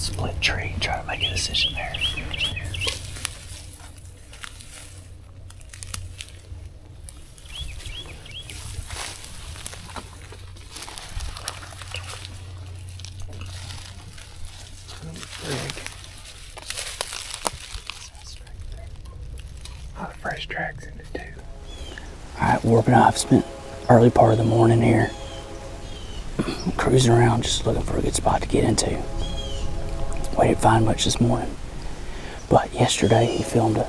split tree and try to make a decision there. A lot of fresh tracks in it too. Alright, Warp and I have spent early part of the morning here cruising around just looking for a good spot to get into. We didn't find much this morning, but yesterday he filmed a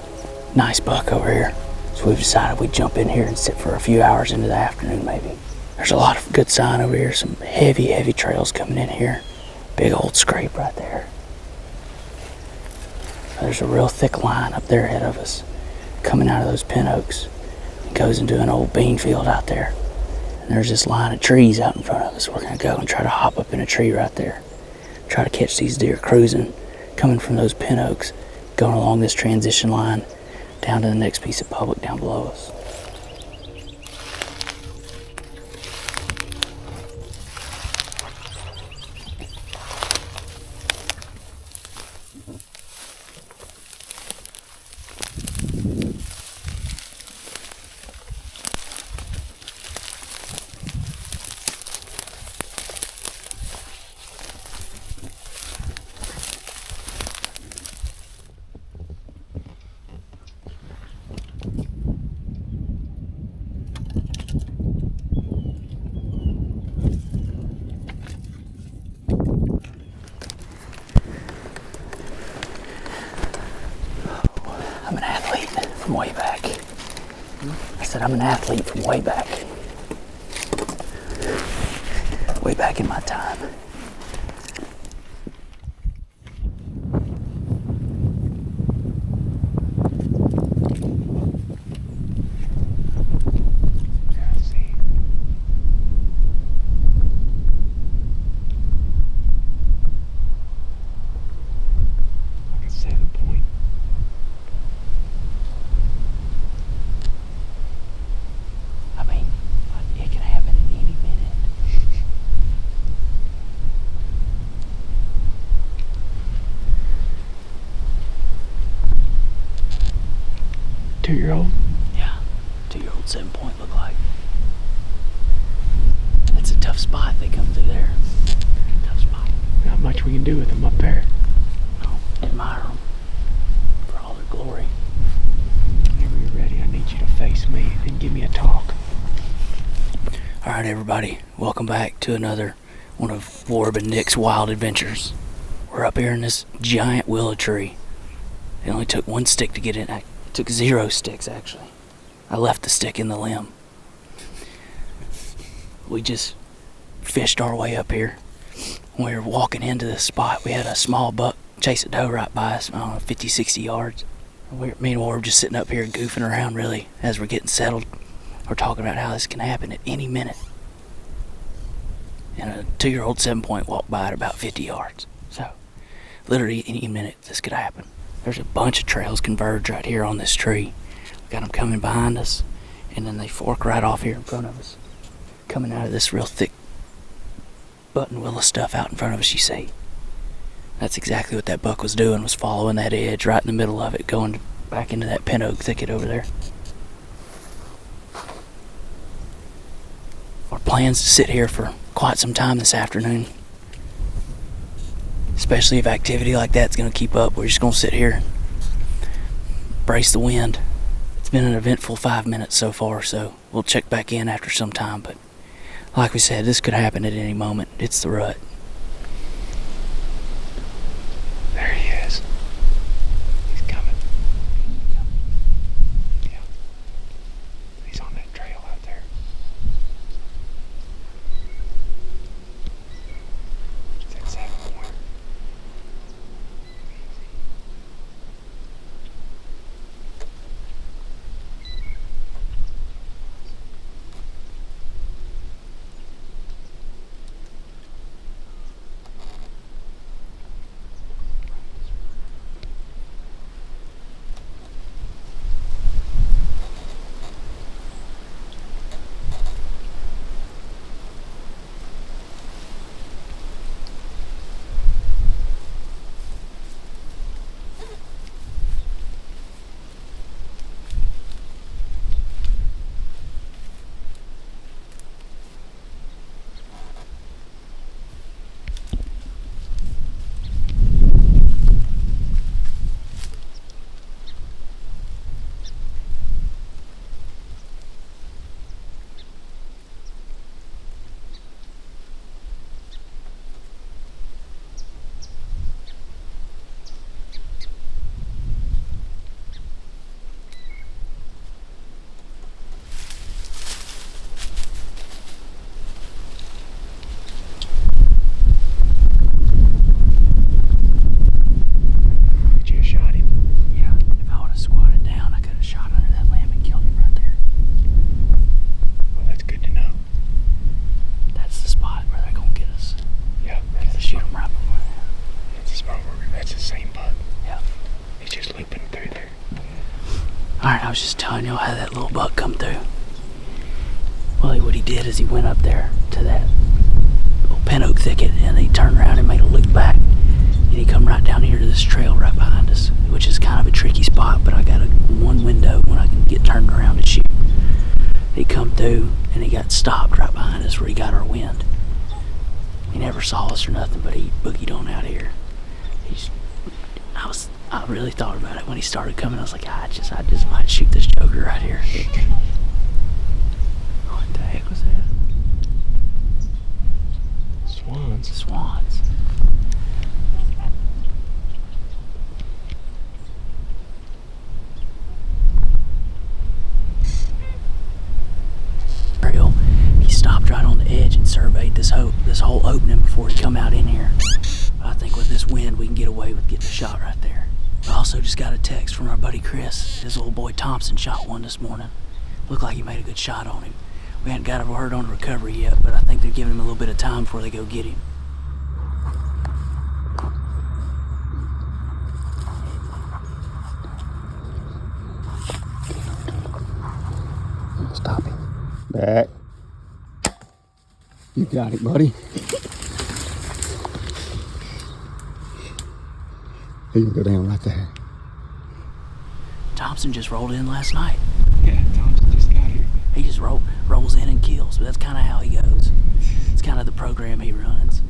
nice buck over here, so we've decided we'd jump in here and sit for a few hours into the afternoon maybe. There's a lot of good sign over here, some heavy trails coming in here. Big old scrape right there. There's a real thick line up there ahead of us coming out of those pin oaks. It goes into an old bean field out there. And there's this line of trees out in front of us. We're going to go and try to hop up in a tree right there. Try to catch these deer cruising, coming from those pin oaks, going along this transition line down to the next piece of public down below us. I'm an athlete from way back. I said I'm an athlete from way back. Way back in my time. I mean, it can happen at any minute. Two-year-old? Yeah, 2-year-old 7-point look like. It's a tough spot they come through there. Tough spot. Not much we can do with them up there. No, admire them for all their glory. Whenever you're ready, I need you to face me and give me a talk. All right, everybody, welcome back to another one of Warb and Nick's wild adventures. We're up here in this giant willow tree. It only took one stick to get in. It took 0 sticks, actually. I left the stick in the limb. We just fished our way up here. When we were walking into this spot, we had a small buck chase a doe right by us, I don't know, 50, 60 yards. Me and Warb just sitting up here goofing around, really, as we're getting settled. We're talking about how this can happen at any minute. And a 2-year-old 7-point walked by at about 50 yards. So, literally any minute this could happen. There's a bunch of trails converge right here on this tree. We got them coming behind us, and then they fork right off here in front of us. Coming out of this real thick button willow stuff out in front of us, you see. That's exactly what that buck was doing, was following that edge right in the middle of it, going back into that pin oak thicket over there. Our plans to sit here for quite some time this afternoon. Especially if activity like that's going to keep up. We're just going to sit here, brace the wind. It's been an eventful 5 minutes so far, so we'll check back in after some time. But like we said, this could happen at any moment. It's the rut. There he is. He's coming. Yeah. He's on that trail out there. It's that 7-point. I was just telling y'all how that little buck come through. Well, what he did is he went up there to that little pin oak thicket, and he turned around and made a loop back. And he come right down here to this trail right behind us, which is kind of a tricky spot, but I got one window when I can get turned around to shoot. He come through, and he got stopped right behind us where he got our wind. He never saw us or nothing, but he boogied on out here. I really thought about it when he started coming. I was like, I just might shoot this joker right here. What the heck was that? Swans. Swans. He stopped right on the edge and surveyed this whole opening before he come out in here. I think with this wind, we can get away with getting a shot right there. I also just got a text from our buddy Chris. His old boy Thompson shot one this morning. Looked like he made a good shot on him. We hadn't got a word on the recovery yet, but I think they're giving him a little bit of time before they go get him. Stop him. Back. You got it, buddy. He can go down right there. Thompson just rolled in last night. Yeah, Thompson just got here. He just rolls in and kills, but that's kind of how he goes. It's kind of the program he runs.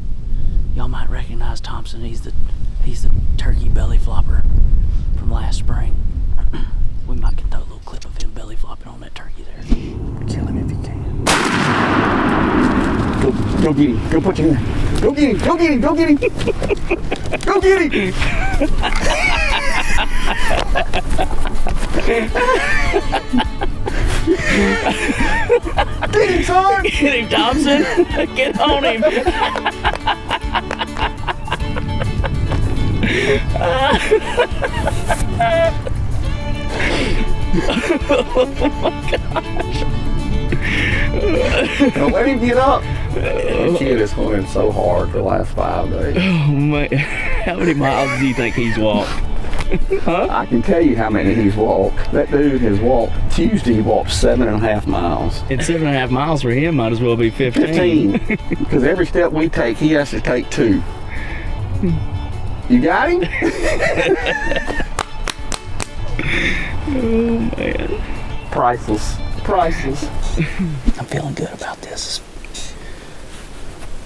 Y'all might recognize Thompson. He's the turkey belly flopper from last spring. We might get a little clip of him belly flopping on that turkey there. Kill him if you can. Go get him. Go put your hand. Go get him. Go get him. Go get him. Go get him. Get him, son. Get him, Thompson. Get on him. Don't let him get up. That kid is hunting so hard the last 5 days. Oh man, how many miles do you think he's walked? Huh? I can tell you how many he's walked. That dude has walked. Tuesday he walked 7.5 miles. And 7.5 miles for him might as well be 15. Because every step we take, he has to take 2. You got him? Oh man. Priceless. Priceless. I'm feeling good about this.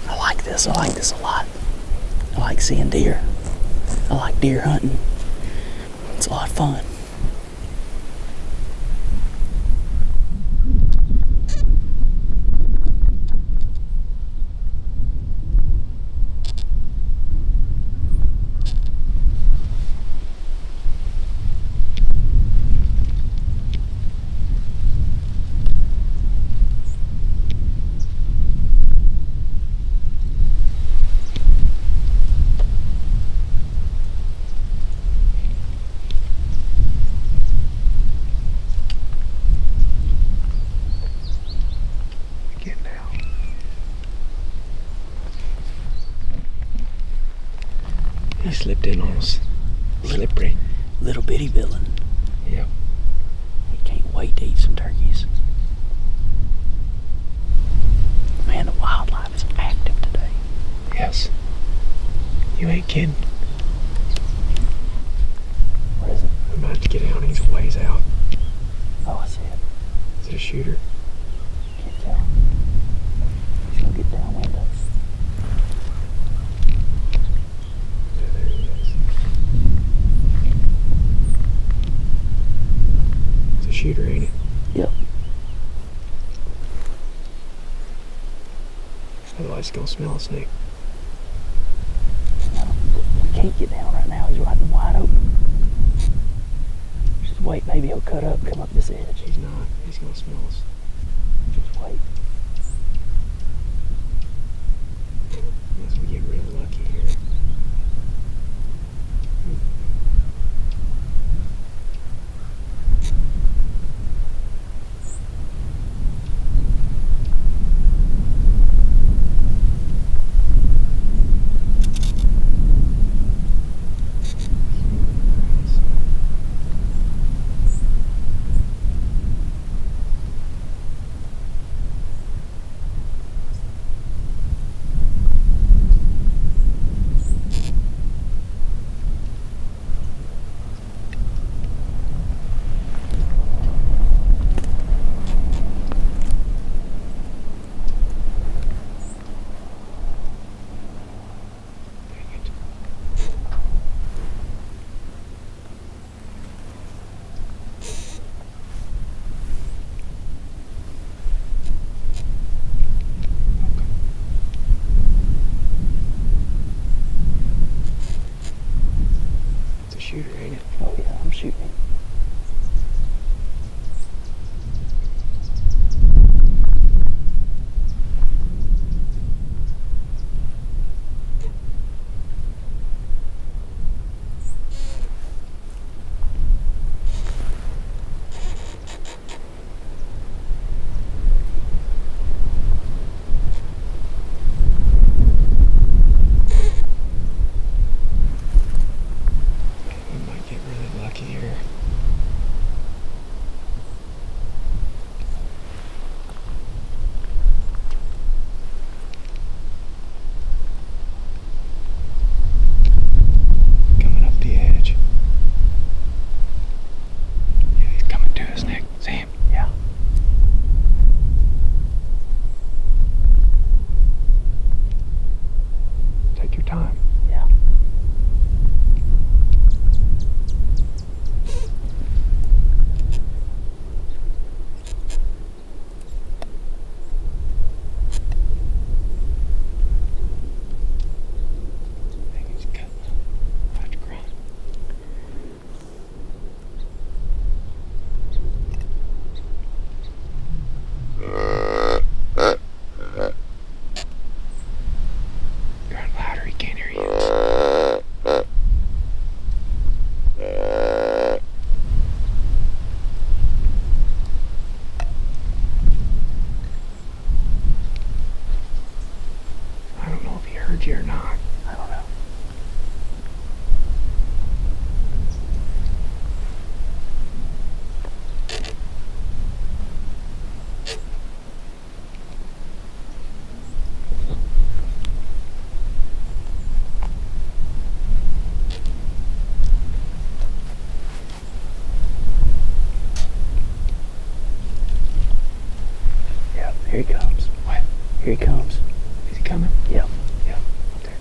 I like this. I like this a lot. I like seeing deer. I like deer hunting. It's a lot of fun. Getting down. He slipped in on us. Slippery. Little bitty villain. Yep. He can't wait to eat some turkeys. Man, the wildlife is active today. Yes. You ain't kidding. What is it? I'm about to get out. He's a ways out. Oh, I see it. Is it a shooter? Can't tell. He's gonna get downwind of us. Yeah, there he is. It's a shooter, ain't it? Yep. Otherwise, he's gonna smell us, Nick. We can't get down right now. He's riding wide open. Just wait. Maybe he'll cut up, come up this edge. He's not. He's gonna smell us. Just wait. Unless we get real lucky here. heard you or not. I don't know. Yeah, here he comes. What? Here he comes. Is he coming? Yep. Yeah. Okay.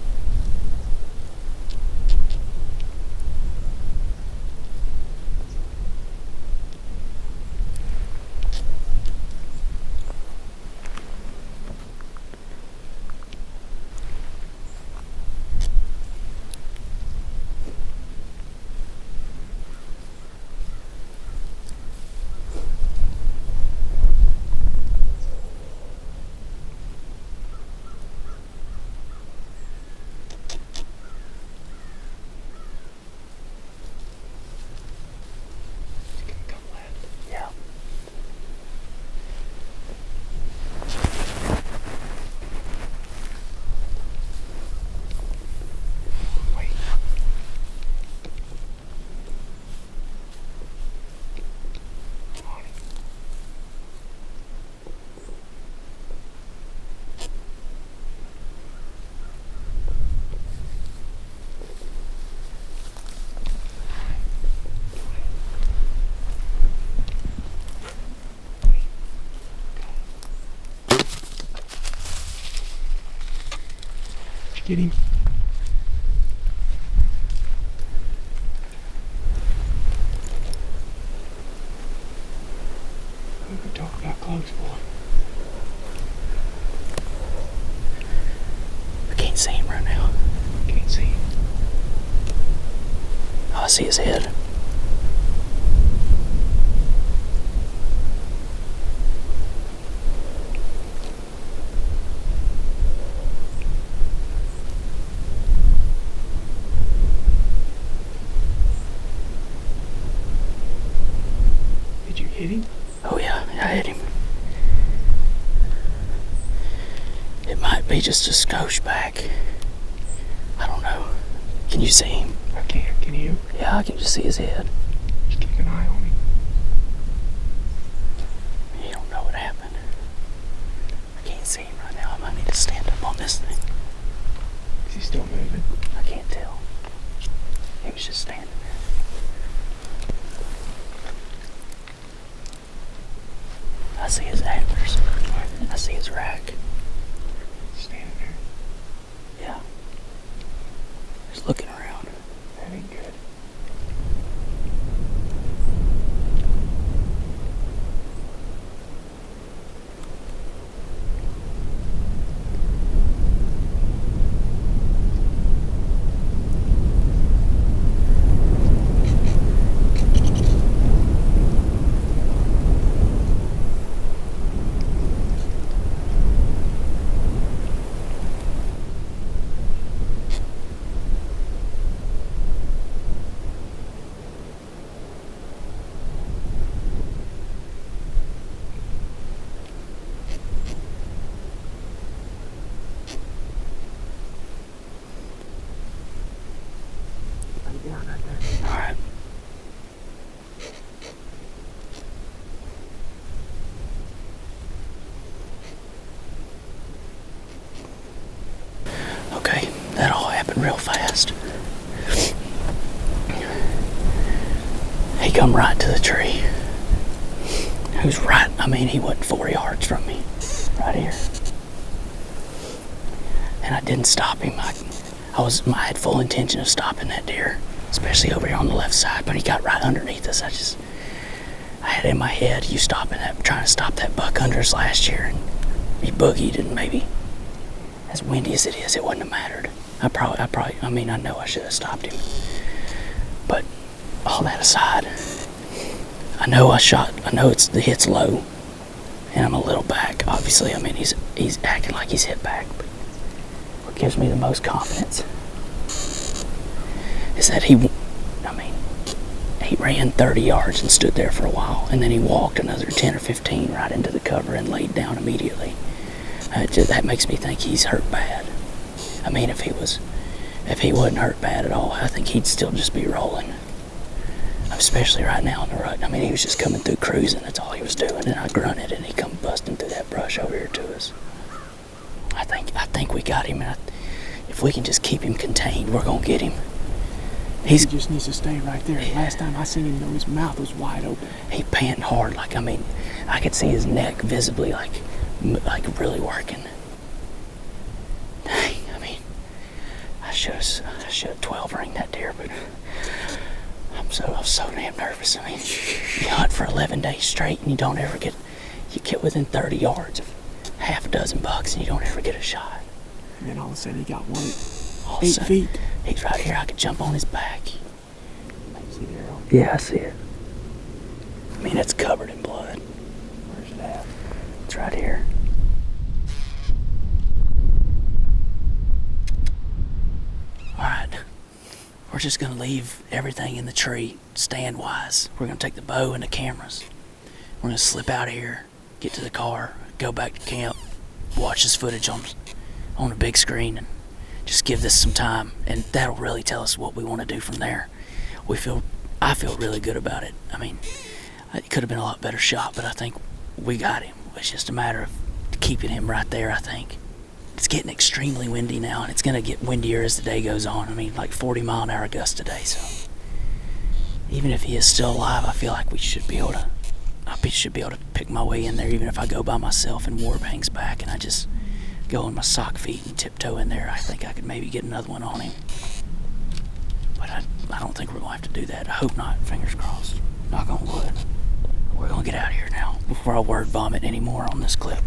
He's gonna come left. Yeah. Wait. Come on. Did you get him? We can talk about clothes, boy. I can't see him right now. Can't see him. Oh, I see his head. Did you hit him? Oh yeah, I hit him. It might be just a skosh back. I don't know. Can you see him? I can't. Can you? Yeah, I can just see his head. Just keep an eye on him. You don't know what happened. I can't see him right now. I might need to stand up on this thing. Is he still moving? I can't tell. He was just standing there. I see his antlers. I see his rack. Standing there. Yeah. Just looking around. That ain't good. All right. Okay, that all happened real fast. He come right to the tree. Who's right? I mean, he wasn't 4 yards from me. Right here. And I didn't stop him. I had full intention of stopping that deer, especially over here on the left side, but he got right underneath us. I had in my head, you stopping that, trying to stop that buck under us last year, and he boogied, and maybe, as windy as it is, it wouldn't have mattered. I know I should have stopped him. But all that aside, I know the hit's low, and I'm a little back. Obviously, I mean, he's acting like he's hit back. But what gives me the most confidence is that he ran 30 yards and stood there for a while, and then he walked another 10 or 15 right into the cover and laid down immediately. That makes me think he's hurt bad. I mean, if he wasn't hurt bad at all, I think he'd still just be rolling. Especially right now in the rut. I mean, he was just coming through cruising. That's all he was doing. And I grunted, and he come busting through that brush over here to us. I think we got him. And if we can just keep him contained, we're gonna get him. He just needs to stay right there. Yeah. Last time I seen him, though, his mouth was wide open. He panting hard. Like, I mean, I could see his neck visibly, like really working. Dang, I mean, I should have 12 ring that deer, but I was so damn nervous. I mean, you hunt for 11 days straight and you get within 30 yards of half a dozen bucks and you don't ever get a shot. And then all of a sudden he got one at 8 feet. He's right here. I could jump on his back. See the arrow? Yeah, I see it. I mean, it's covered in blood. Where's it at? It's right here. Alright. We're just going to leave everything in the tree, stand-wise. We're going to take the bow and the cameras. We're going to slip out of here, get to the car, go back to camp, watch this footage on a big screen, and just give this some time. And that'll really tell us what we want to do from there. I feel really good about it. I mean, it could have been a lot better shot, but I think we got him. It's just a matter of keeping him right there, I think. It's getting extremely windy now, and it's going to get windier as the day goes on. I mean, like 40-mile-an-hour gusts today, so even if he is still alive, I feel like I should be able to pick my way in there, even if I go by myself and Warb hangs back and I just go on my sock feet and tiptoe in there. I think I could maybe get another one on him. But I don't think we're going to have to do that. I hope not. Fingers crossed. Knock on wood. We're going to get out of here now before I word vomit anymore on this clip.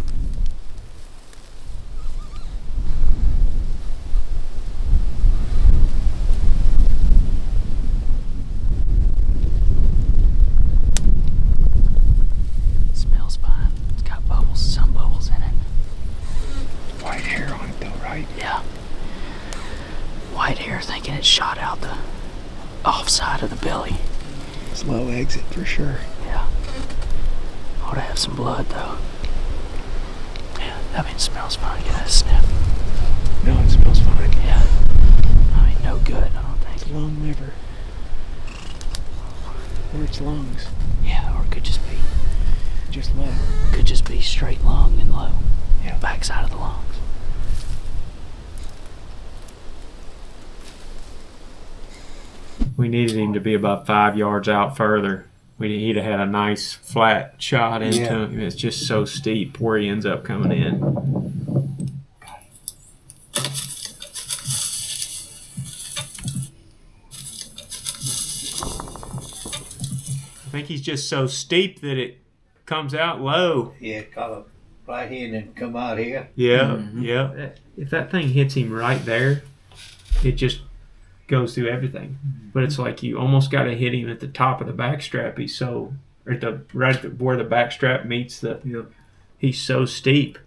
Smells fine. It's got bubbles, some bubbles in it. White hair on it though, right? Yeah. White hair, thinking it shot out the offside of the belly. Slow exit for sure. Yeah. Ought to have some blood though. Yeah, I mean, it smells fine. Get that sniff. No, it smells fine. Yeah. I mean, no good, I don't think. It's lung liver. Or it's lungs. Yeah, or it could just be Just low. Straight lung and low. Yeah. Backside of the lungs. We needed him to be about 5 yards out further. He'd have had a nice flat shot into him. It's just so steep where he ends up coming in. I think he's just so steep that it comes out low. Yeah, caught up right here and then come out here. Yeah, yeah. If that thing hits him right there, it just goes through everything. But it's like you almost got to hit him at the top of the backstrap. He's so where the backstrap meets the. Yep. He's so steep.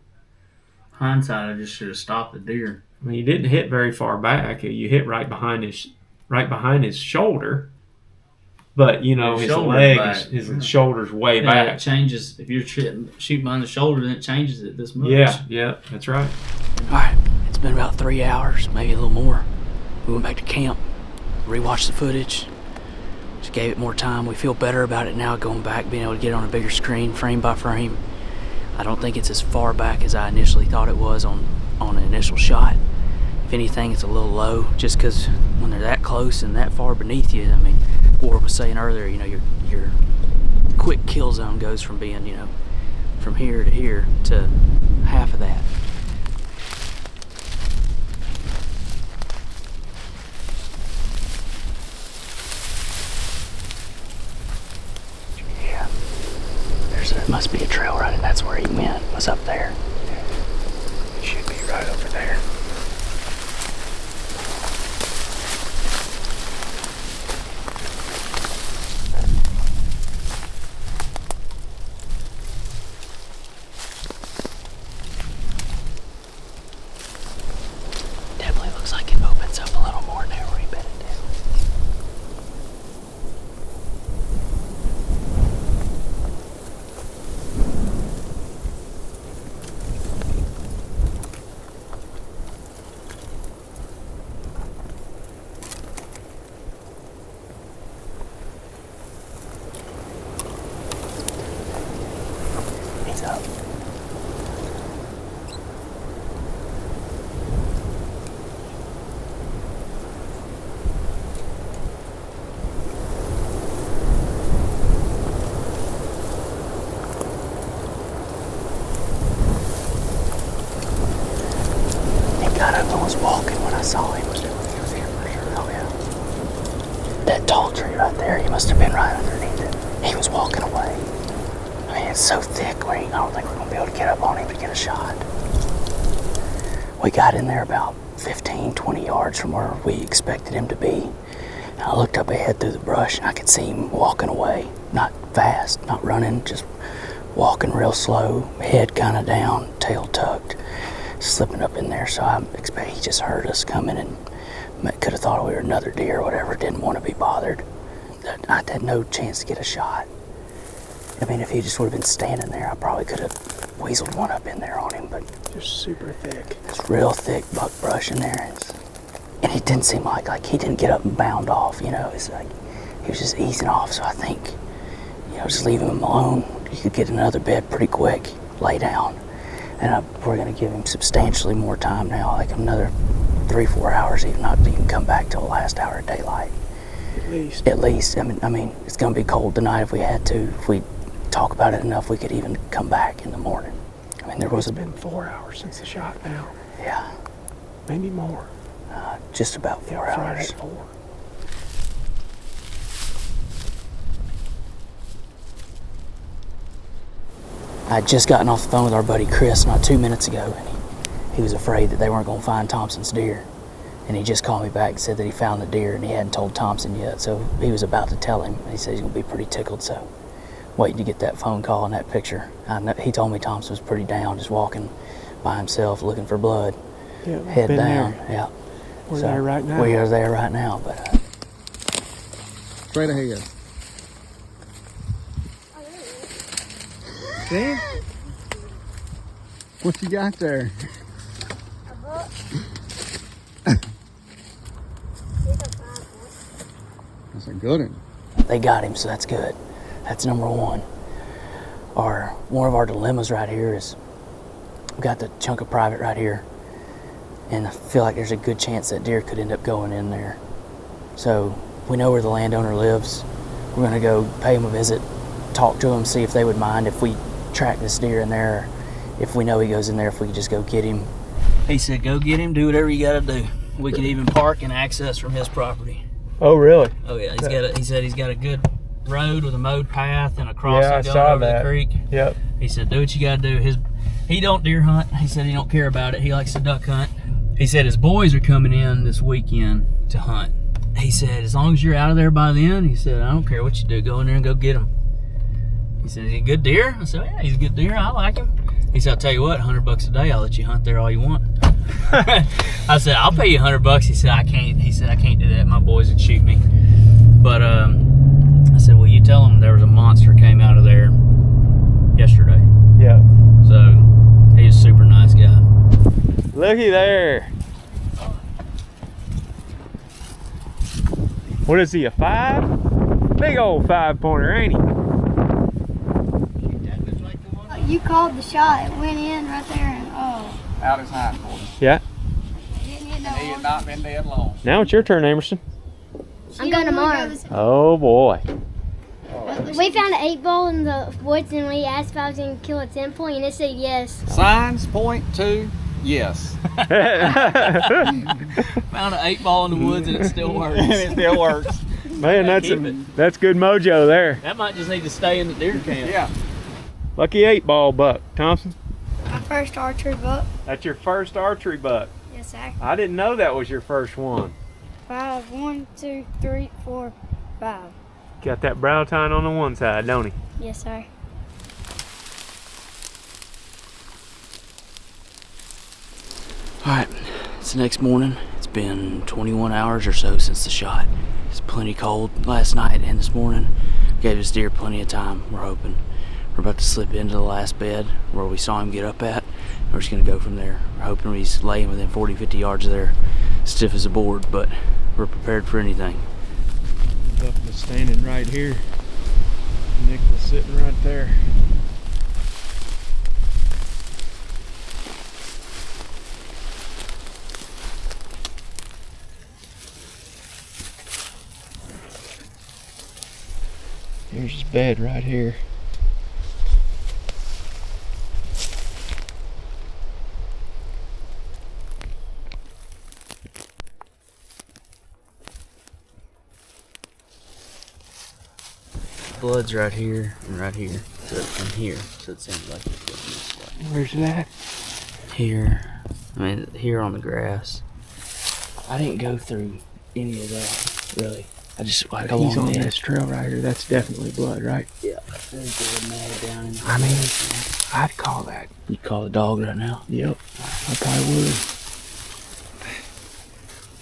Hindsight, I just should have stopped the deer. I mean, you didn't hit very far back. You hit right behind his shoulder. But you know his shoulder's way back. It changes if you're shooting behind the shoulder, then it changes it this much. Yeah, that's right. All right, it's been about 3 hours, maybe a little more. We went back to camp, rewatched the footage, just gave it more time. We feel better about it now, going back, being able to get it on a bigger screen, frame by frame. I don't think it's as far back as I initially thought it was on an initial shot. If anything, it's a little low, just because when they're that close and that far beneath you, I mean, Warb was saying earlier, you know, your quick kill zone goes from being, you know, from here to here to half of that. Yeah, there must be a trail running. That's where he went, was up there. It should be right over there. Definitely looks like it opens up a little more now where he bedded down. must have been right underneath it. He was walking away. I mean, it's so thick, I don't think we're going to be able to get up on him to get a shot. We got in there about 15, 20 yards from where we expected him to be. And I looked up ahead through the brush, and I could see him walking away. Not fast, not running, just walking real slow, head kind of down, tail tucked, slipping up in there. So I expect he just heard us coming and could have thought we were another deer or whatever, didn't want to be bothered. I had no chance to get a shot. I mean, if he just would have been standing there, I probably could have weaseled one up in there on him, but Just super thick. it's real thick buckbrush in there. And it didn't seem like he didn't get up and bound off, you know. It's like he was just easing off. So I think, you know, just leaving him alone, you could get another bed pretty quick, lay down. And we're going to give him substantially more time now, like another 3-4 hours, even not to even come back till the last hour of daylight. At least. I mean, it's going to be cold tonight if we had to. If we talk about it enough, we could even come back in the morning. I mean, It's been 4 hours since the shot now. Yeah, Maybe more. just about 4 Friday hours. at 4. I'd just gotten off the phone with our buddy Chris not 2 minutes ago, and he was afraid that they weren't going to find Thompson's deer. And he just called me back and said that he found the deer and he hadn't told Thompson yet. So he was about to tell him. He said he's going to be pretty tickled. So waiting to get that phone call and that picture. He told me Thompson was pretty down, just walking by himself looking for blood. Yeah, Head been down. there. Yeah. We're there right now. We are there right now. But Straight ahead. See? What you got there? That's a good one. they got him, so that's good. That's number one. One of our dilemmas right here is we got the chunk of private right here, and I feel like there's a good chance that deer could end up going in there. So we know where the landowner lives. We're gonna go pay him a visit, talk to him, see if they would mind if we track this deer in there. If we know he goes in there, if we could just go get him. He said, go get him, do whatever you gotta do. We can even park and access from his property. Oh, really? Oh yeah, he said he's got a good road with a mowed path and a crossing Yeah, I going saw over that. the creek. Yep. He said, do what you gotta do. He don't deer hunt. He said he don't care about it. He likes to duck hunt. He said his boys are coming in this weekend to hunt. He said, as long as you're out of there by then, he said, I don't care what you do. Go in there and go get him. He said, is he a good deer? I said, yeah, he's a good deer. I like him. He said, I'll tell you what, $100 a day, I'll let you hunt there all you want. I said, I'll pay you $100. He said, I can't. He said, I can't do that. My boys would shoot me. But I said, well, you tell him there was a monster came out of there yesterday. Yeah. So he's a super nice guy. Looky there. What is he, a 5? Big old 5-pointer, ain't he? You called the shot. It went in right there and Out his hind quarters. Yeah. didn't hit no He had one. not been dead long. Now it's your turn, Emerson. I'm going tomorrow. Oh boy. We found an 8-ball in the woods and we asked if I was going to kill a 10-point and it said yes. Signs point to yes. Found an 8-ball in the woods and it still works. And it still works. Man, Keep it. that's good mojo there. That might just need to stay in the deer camp. Yeah. Lucky 8-ball buck, Thompson. My first archery buck. That's your first archery buck. Yes, sir. I didn't know that was your first one. 5, 1, 2, 3, 4, 5. Got that brow tine on the one side, don't he? Yes, sir. Alright, it's the next morning. It's been 21 hours or so since the shot. It's plenty cold last night and this morning. Gave this deer plenty of time, we're hoping. We're about to slip into the last bed where we saw him get up at. We're just gonna go from there. We're hoping he's laying within 40-50 yards of there, stiff as a board, but we're prepared for anything. Buck was standing right here. Nick was sitting right there. Here's his bed right here. blood's right here and right here. So and here. So it seems like it's going this way. Where's that? Here. I mean, here on the grass. I didn't go through any of that, really. I just like He's along on the this edge. trail right here. That's definitely blood, right? Yeah. There's the mad down in the I mean, I'd call that. you call the dog right now? Yep, I probably would.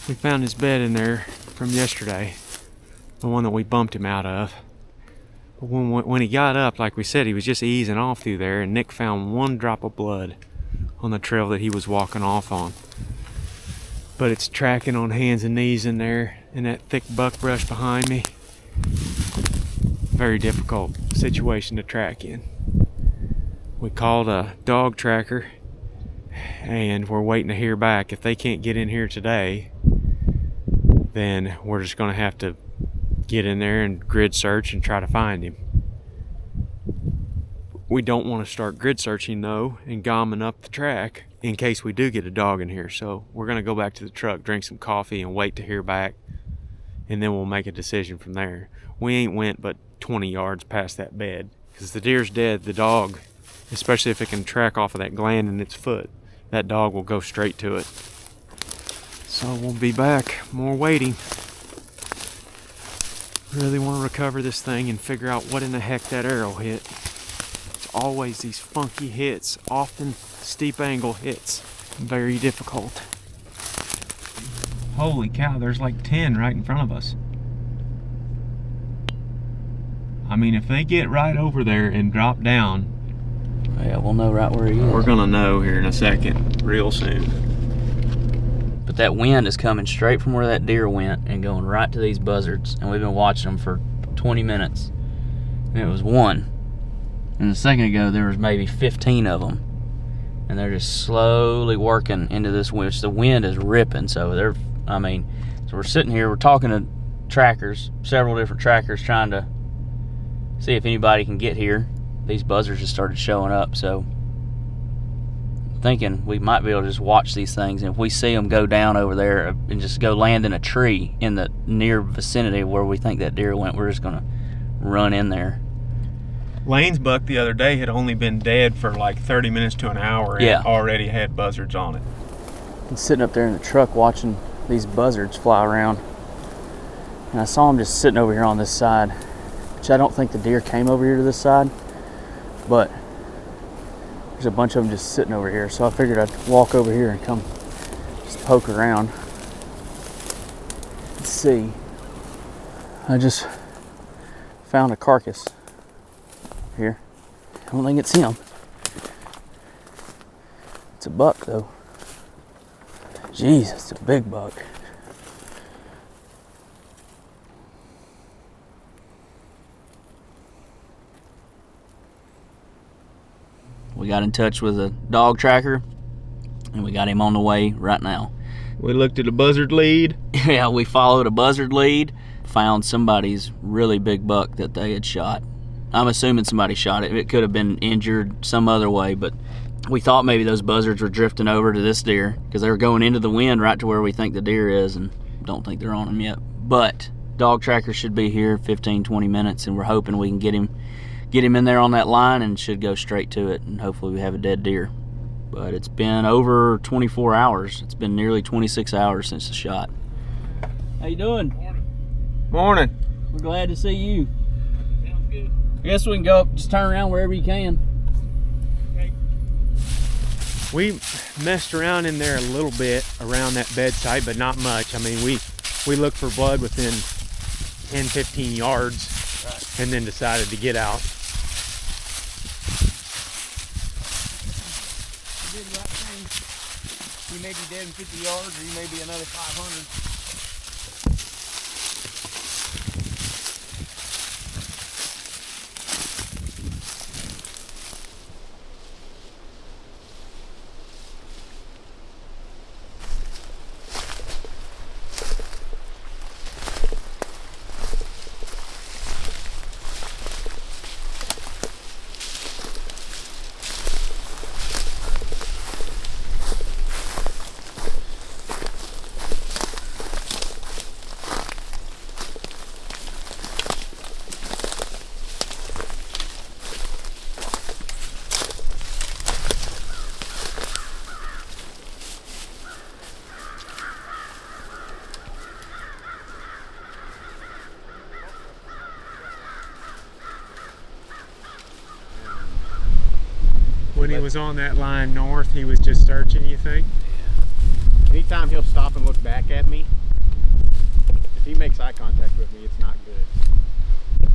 We found his bed in there from yesterday, the one that we bumped him out of. But when he got up, like we said, he was just easing off through there, and Nick found one drop of blood on the trail that he was walking off on. But it's tracking on hands and knees in there, in that thick buckbrush behind me. Very difficult situation to track in. We called a dog tracker, and we're waiting to hear back. If they can't get in here today, then we're just going to have to get in there and grid search and try to find him. We don't want to start grid searching though and gomming up the track in case we do get a dog in here. So we're going to go back to the truck, drink some coffee, and wait to hear back, and then we'll make a decision from there. We ain't went but 20 yards past that bed because the deer's dead. The dog, especially if it can track off of that gland in its foot, that dog will go straight to it. So we'll be back, more waiting. Really want to recover this thing and figure out what in the heck that arrow hit. It's always these funky hits, often steep angle hits. Very difficult. Holy cow, there's like 10 right in front of us. I mean, if they get right over there and drop down, Yeah, we'll know right where he is. we're gonna know here in a second, real soon. But that wind is coming straight from where that deer went and going right to these buzzards. And we've been watching them for 20 minutes. And it was one. And a second ago, there was maybe 15 of them. And they're just slowly working into this wind. The wind is ripping. So so we're sitting here, we're talking to trackers, several different trackers, trying to see if anybody can get here. These buzzards just started showing up. So thinking we might be able to just watch these things, and if we see them go down over there and just go land in a tree in the near vicinity where we think that deer went, we're just gonna run in there. Lane's buck the other day had only been dead for like 30 minutes to an hour and Yeah. already had buzzards on it. I'm sitting up there in the truck watching these buzzards fly around, and I saw them just sitting over here on this side, which I don't think the deer came over here to this side, but there's a bunch of them just sitting over here, so I figured I'd walk over here and come just poke around and see. I just found a carcass here. I don't think it's him. It's a buck though. Jeez, it's a big buck. We got in touch with a dog tracker, and we got him on the way right now. We looked at a buzzard lead. Yeah, we followed a buzzard lead, found somebody's really big buck that they had shot. I'm assuming somebody shot it. It could have been injured some other way, but we thought maybe those buzzards were drifting over to this deer because they were going into the wind right to where we think the deer is, and don't think they're on him yet. But dog tracker should be here 15-20 minutes, and we're hoping we can get him in there on that line and should go straight to it, and hopefully we have a dead deer. But it's been over 24 hours. It's been nearly 26 hours since the shot. How you doing? Morning. We're glad to see you. Sounds good. I guess we can go up, just turn around wherever you can. Okay. We messed around in there a little bit around that bed site, but not much. I mean, we looked for blood within 10-15 yards, right, and then decided to get out. You did the right thing. You may be dead in 50 yards, or you may be another 500. was on that line north, he was just searching, you think? Anytime he'll stop and look back at me, if he makes eye contact with me, it's not good.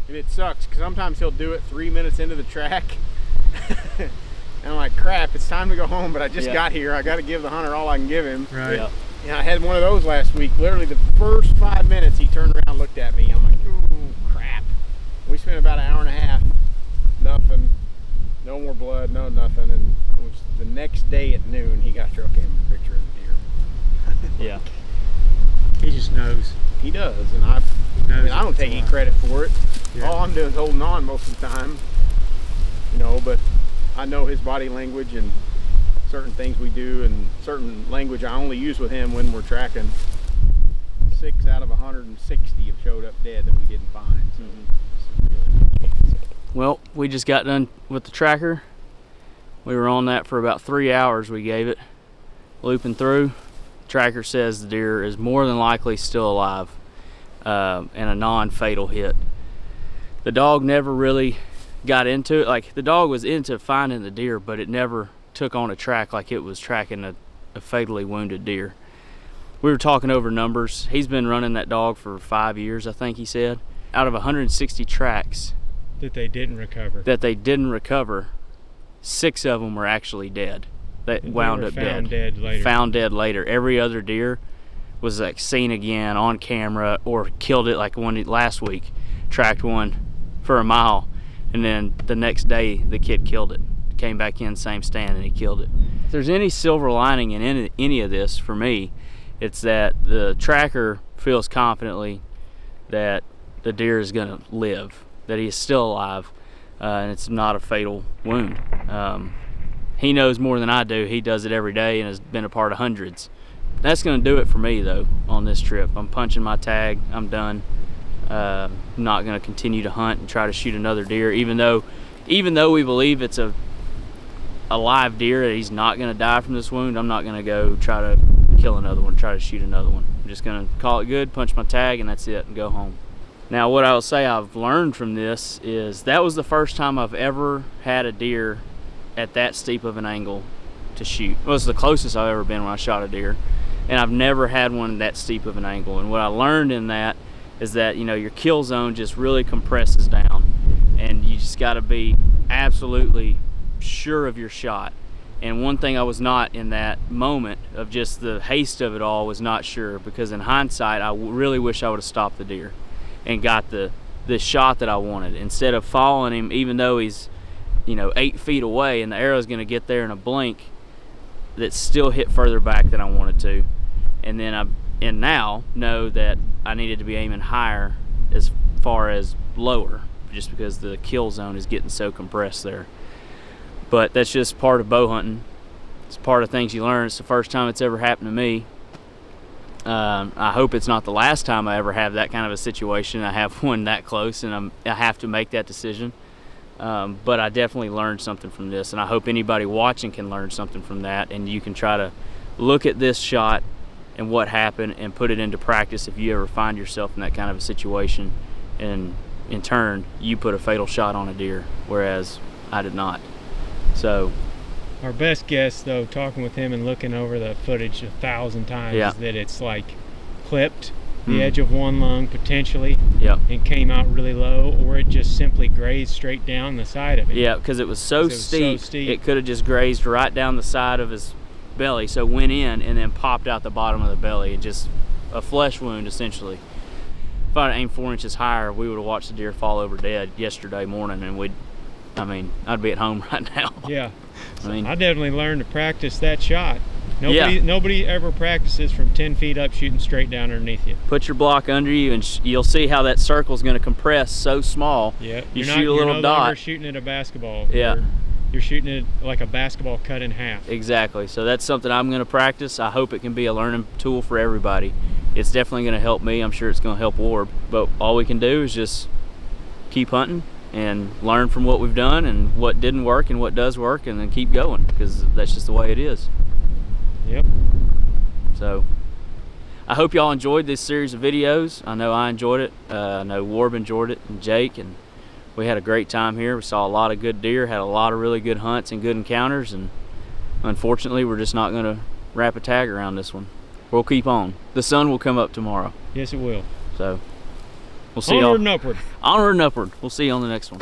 And it sucks, because sometimes he'll do it 3 minutes into the track. And I'm like, crap, it's time to go home, but I just got here. I got to give the hunter all I can give him. Right. Yeah. And I had one of those last week. Literally the first 5 minutes, he turned around and looked at me. I'm like, ooh, crap. We spent about an hour and a half, nothing, no more blood, no nothing. And it was the next day at noon, he got a trail camera picture of the deer. Yeah. He just knows. He does, and I don't take any credit for it. Yeah. All I'm doing is holding on most of the time, you know, but I know his body language and certain things we do and certain language I only use with him when we're tracking. 6 out of 160 have showed up dead that we didn't find. So it's a really good chance. Well, we just got done with the tracker. We were on that for about 3 hours. We gave it, looping through. Tracker says the deer is more than likely still alive, and a non-fatal hit. The dog never really got into it. Like, the dog was into finding the deer, but it never took on a track like it was tracking a fatally wounded deer. We were talking over numbers. He's been running that dog for 5 years, I think he said. Out of 160 tracks That they didn't recover, 6 of them were actually dead. That wound up found dead. dead later. Found dead later. Every other deer was like seen again on camera or killed it, like one last week. Tracked one for a mile, and then the next day the kid killed it. Came back in, same stand, and he killed it. If there's any silver lining in any of this for me, it's that the tracker feels confidently that the deer is gonna live, that he is still alive, and it's not a fatal wound. He knows more than I do. He does it every day and has been a part of hundreds. That's gonna do it for me though on this trip. I'm punching my tag, I'm done. I'm not gonna continue to hunt and try to shoot another deer, even though we believe it's a live deer, that he's not gonna die from this wound. I'm not gonna go try to kill another one, try to shoot another one. I'm just gonna call it good, punch my tag, and that's it, and go home. Now, what I'll say I've learned from this is that was the first time I've ever had a deer at that steep of an angle to shoot. It was the closest I've ever been when I shot a deer, and I've never had one that steep of an angle. And what I learned in that is that, you know, your kill zone just really compresses down, and you just got to be absolutely sure of your shot. And one thing I was not in that moment of just the haste of it all was not sure, because in hindsight I really wish I would have stopped the deer and got the shot that I wanted, instead of following him even though he's, you know, 8 feet away and the arrow's going to get there in a blink. That still hit further back than I wanted to, and then now know that I needed to be aiming higher as far as lower, just because the kill zone is getting so compressed there. But that's just part of bow hunting. It's part of things you learn. It's the first time it's ever happened to me. I hope it's not the last time I ever have that kind of a situation. I have one that close, and I have to make that decision. But I definitely learned something from this, and I hope anybody watching can learn something from that, and you can try to look at this shot and what happened and put it into practice if you ever find yourself in that kind of a situation, and in turn you put a fatal shot on a deer, whereas I did not. So our best guess, though, talking with him and looking over the footage 1,000 times, is that it's like clipped the edge of one lung potentially, and came out really low, or it just simply grazed straight down the side of it. Yeah, because it was so steep, it could have just grazed right down the side of his belly, so went in and then popped out the bottom of the belly, and just a flesh wound essentially. If I'd aimed 4 inches higher, we would have watched the deer fall over dead yesterday morning, and I'd be at home right now. Yeah, I definitely learned to practice that shot. Nobody ever practices from 10 feet up shooting straight down underneath you. Put your block under you, and you'll see how that circle is going to compress so small. Yeah, you shoot a little you're no dot. longer shooting at a basketball. Yeah, you're shooting it like a basketball cut in half. Exactly. So that's something I'm going to practice. I hope it can be a learning tool for everybody. It's definitely going to help me. I'm sure it's going to help Warb. But all we can do is just keep hunting and learn from what we've done and what didn't work and what does work, and then keep going, because that's just the way it is. Yep. So I hope y'all enjoyed this series of videos. I know I enjoyed it. I know Warb enjoyed it, and Jake, and we had a great time here. We saw a lot of good deer, had a lot of really good hunts and good encounters, and unfortunately we're just not going to wrap a tag around this one. We'll keep on. The sun will come up tomorrow. Yes, it will. So we'll see y'all. Onward and upward. Onward and upward. We'll see you on the next one.